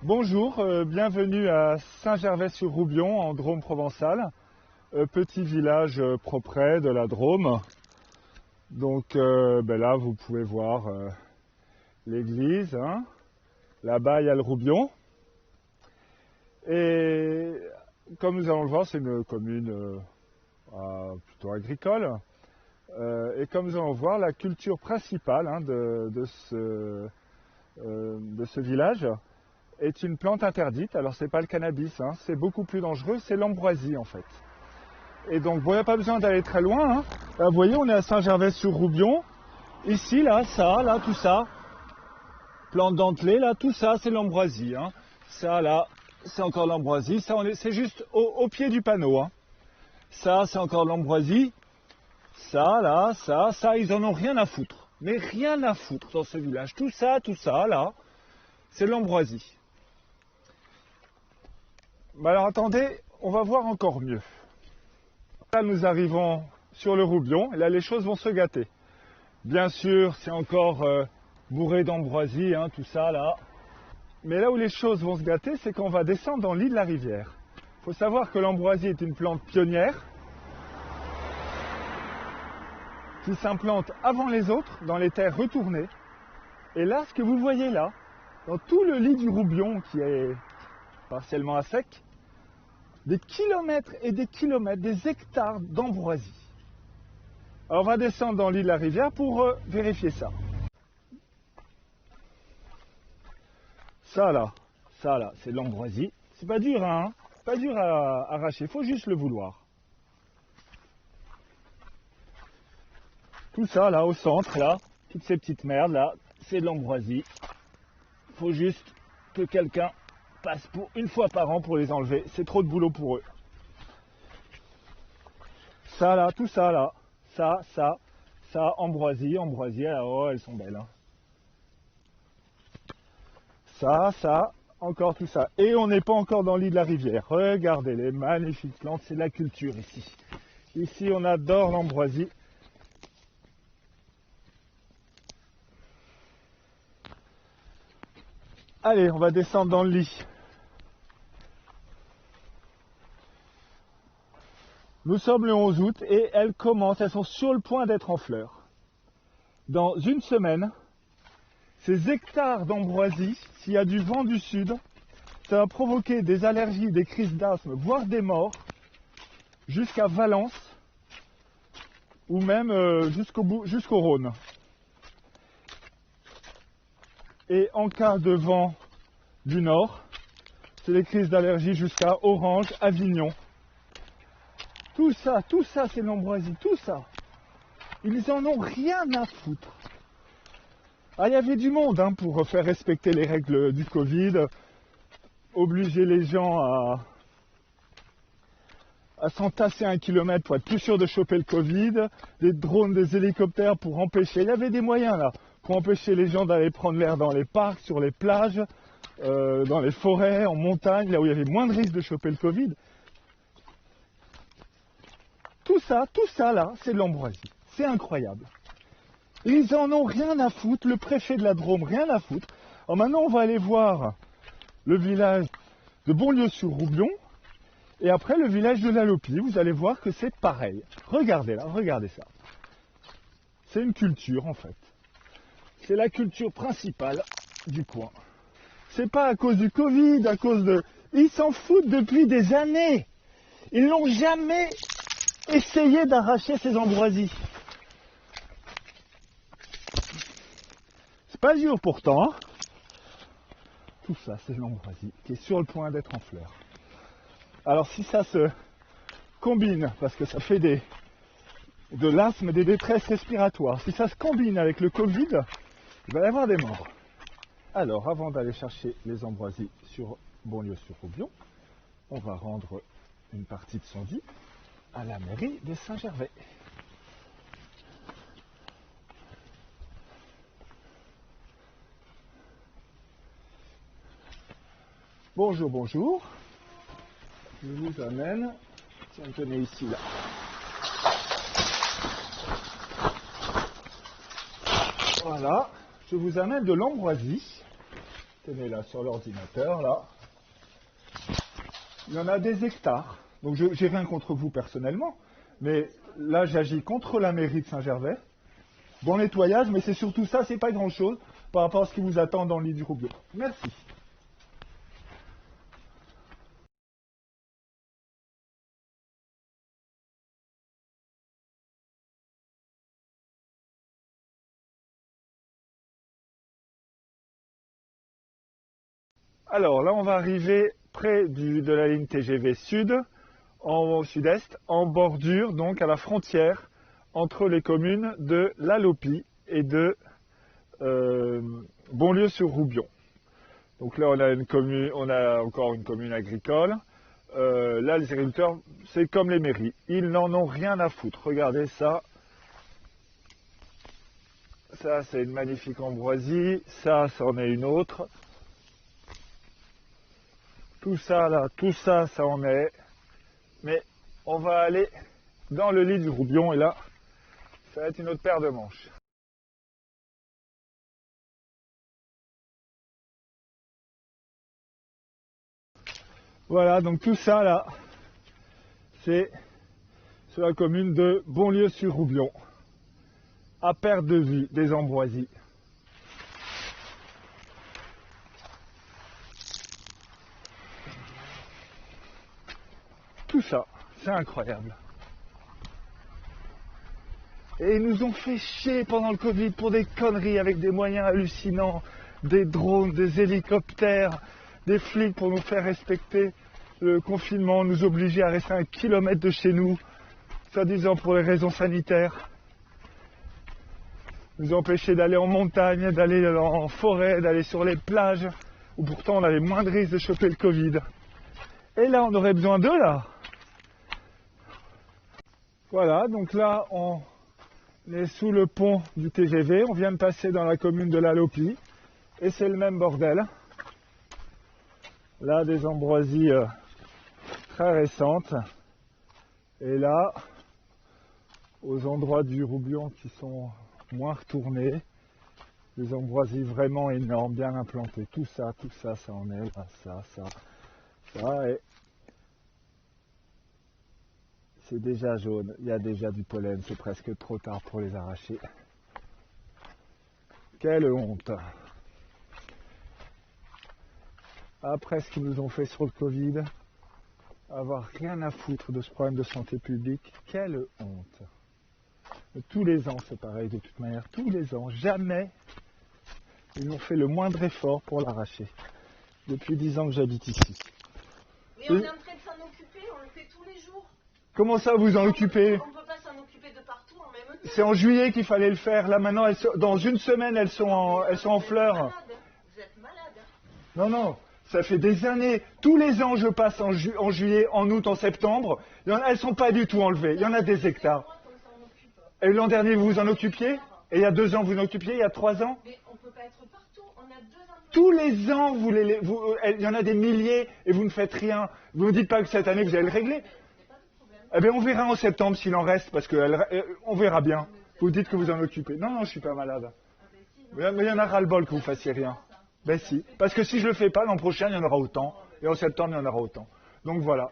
Bonjour, bienvenue à Saint-Gervais-sur-Roubion en Drôme provençal, petit village propret de la Drôme. Donc là vous pouvez voir l'église, hein. Là-bas il y a le Roubion. Et comme nous allons le voir, c'est une commune plutôt agricole. Et comme nous allons le voir, la culture principale de ce village est une plante interdite. Alors c'est pas le cannabis, hein, c'est beaucoup plus dangereux, c'est l'ambroisie en fait. Et donc bon, il n'y a pas besoin d'aller très loin, hein. Là, vous voyez, on est à Saint-Gervais-sur-Roubion. Ici, là, ça, là, tout ça, plante dentelée, là, tout ça, c'est l'ambroisie, hein. Ça, là, c'est encore l'ambroisie. Ça, c'est juste au pied du panneau, hein. Ça, c'est encore l'ambroisie. Ça, là, ça, ils en ont rien à foutre. Mais rien à foutre dans ce village. Tout ça, là, c'est l'ambroisie. Mais alors attendez, on va voir encore mieux. Là, nous arrivons sur le Roubion, et là, les choses vont se gâter. Bien sûr, c'est encore bourré d'ambroisie, hein, tout ça, là. Mais là où les choses vont se gâter, c'est qu'on va descendre dans l'île de la Rivière. Il faut savoir que l'ambroisie est une plante pionnière qui s'implante avant les autres dans les terres retournées. Et là, ce que vous voyez là, dans tout le lit du Roubion qui est partiellement à sec, des kilomètres et des kilomètres, des hectares d'ambroisie. Alors on va descendre dans l'île de la Rivière pour vérifier ça. Ça là, c'est de l'ambroisie. C'est pas dur, hein, pas dur à arracher, il faut juste le vouloir. Tout ça là, au centre, là, toutes ces petites merdes là, c'est de l'ambroisie. Il faut juste que quelqu'un passe pour une fois par an pour les enlever. C'est trop de boulot pour eux. Ça là, tout ça là, ça, ambroisie, oh, elles sont belles, hein. Ça, encore tout ça. Et on n'est pas encore dans l'île de la Rivière. Regardez les magnifiques plantes, c'est de la culture ici. Ici, on adore l'ambroisie. Allez, on va descendre dans le lit. Nous sommes le 11 août et elles sont sur le point d'être en fleurs. Dans une semaine, ces hectares d'ambroisie, s'il y a du vent du sud, ça va provoquer des allergies, des crises d'asthme, voire des morts, jusqu'à Valence, ou même jusqu'au Rhône. Et en cas de vent du nord, c'est des crises d'allergie jusqu'à Orange, Avignon. Tout ça, c'est l'ambroisie, tout ça. Ils en ont rien à foutre. Ah, il y avait du monde hein, pour faire respecter les règles du Covid, obliger les gens à s'entasser 1 kilomètre pour être plus sûr de choper le Covid, des drones, des hélicoptères pour empêcher. Il y avait des moyens là, pour empêcher les gens d'aller prendre l'air dans les parcs, sur les plages, dans les forêts, en montagne, là où il y avait moins de risques de choper le Covid. Tout ça là, c'est de l'ambroisie. C'est incroyable. Ils en ont rien à foutre, le préfet de la Drôme, rien à foutre. Alors maintenant, on va aller voir le village de Bonlieu-sur-Roubion et après le village de Lalopie. Vous allez voir que c'est pareil. Regardez là, regardez ça. C'est une culture en fait. C'est la culture principale du coin. C'est pas à cause du Covid, à cause de... Ils s'en foutent depuis des années. Ils n'ont jamais essayé d'arracher ces ambroisies. C'est pas dur pourtant, hein. Tout ça, c'est l'ambroisie qui est sur le point d'être en fleurs. Alors si ça se combine, parce que ça fait de l'asthme, des détresses respiratoires, si ça se combine avec le Covid, il va y avoir des morts. Alors avant d'aller chercher les ambroisies sur Bonlieu-sur-Roubion, on va rendre une partie de son dî à la mairie de Saint-Gervais. Bonjour, bonjour. Je vous amène. Tiens, tenez ici, là. Voilà. Je vous amène de l'ambroisie. Tenez là sur l'ordinateur, là. Il y en a des hectares. Donc j'ai rien contre vous personnellement, mais là j'agis contre la mairie de Saint-Gervais. Bon nettoyage, mais c'est surtout ça, c'est pas grand-chose par rapport à ce qui vous attend dans le lit du Roubion. Merci. Alors là, on va arriver près de la ligne TGV Sud, au sud-est, en bordure, donc à la frontière entre les communes de La Lopie et de Bonlieu-sur-Roubion. Donc là, on a encore une commune agricole. Là, les agriculteurs, c'est comme les mairies, ils n'en ont rien à foutre. Regardez ça. Ça, c'est une magnifique ambroisie. Ça, c'en est une autre. Tout ça, là, tout ça, ça en est. Mais on va aller dans le lit du Roubion et là, ça va être une autre paire de manches. Voilà, donc tout ça, là, c'est sur la commune de Bonlieu-sur-Roubion, à perte de vue des ambroisies. Tout ça, c'est incroyable. Et ils nous ont fait chier pendant le Covid pour des conneries avec des moyens hallucinants, des drones, des hélicoptères, des flics pour nous faire respecter le confinement, nous obliger à rester 1 kilomètre de chez nous, soi-disant pour les raisons sanitaires. Nous empêcher d'aller en montagne, d'aller en forêt, d'aller sur les plages, où pourtant on avait moins de risques de choper le Covid. Et là, on aurait besoin d'eux, là. Voilà, donc là, on est sous le pont du TGV. On vient de passer dans la commune de La Lopie. Et c'est le même bordel. Là, des ambroisies très récentes. Et là, aux endroits du Roubion qui sont moins retournés, des ambroisies vraiment énormes, bien implantées. Tout ça, ça en est. Là, ça. Et c'est déjà jaune, il y a déjà du pollen, c'est presque trop tard pour les arracher. Quelle honte! Après ce qu'ils nous ont fait sur le Covid, avoir rien à foutre de ce problème de santé publique, quelle honte! Tous les ans c'est pareil de toute manière, tous les ans, jamais ils n'ont fait le moindre effort pour l'arracher. Depuis 10 ans que j'habite ici. Mais on est en train de s'en occuper, on le fait tous les jours. Comment ça vous en occupez? On ne peut pas s'en occuper de partout en même temps. C'est en juillet qu'il fallait le faire. Là maintenant, dans une semaine, elles sont en fleurs. Vous êtes malade. Non, ça fait des années. Tous les ans, je passe en juillet, en août, en septembre. Elles sont pas du tout enlevées. Il y en a des hectares. Et l'an dernier, vous vous en occupiez? Et il y a 2 ans, vous vous en occupiez? Il y a 3 ans? Mais on ne peut pas être partout. On a 2 emplois. Tous les ans, il y en a des milliers et vous ne faites rien. Vous ne dites pas que cette année, vous allez le régler. Eh bien, on verra en septembre s'il en reste, parce qu'on verra bien. Vous dites que vous en occupez. Non, je suis pas malade. Mais il y en a ras-le-bol que vous fassiez rien. Ben si. Parce que si je le fais pas, l'an prochain, il y en aura autant. Et en septembre, il y en aura autant. Donc voilà.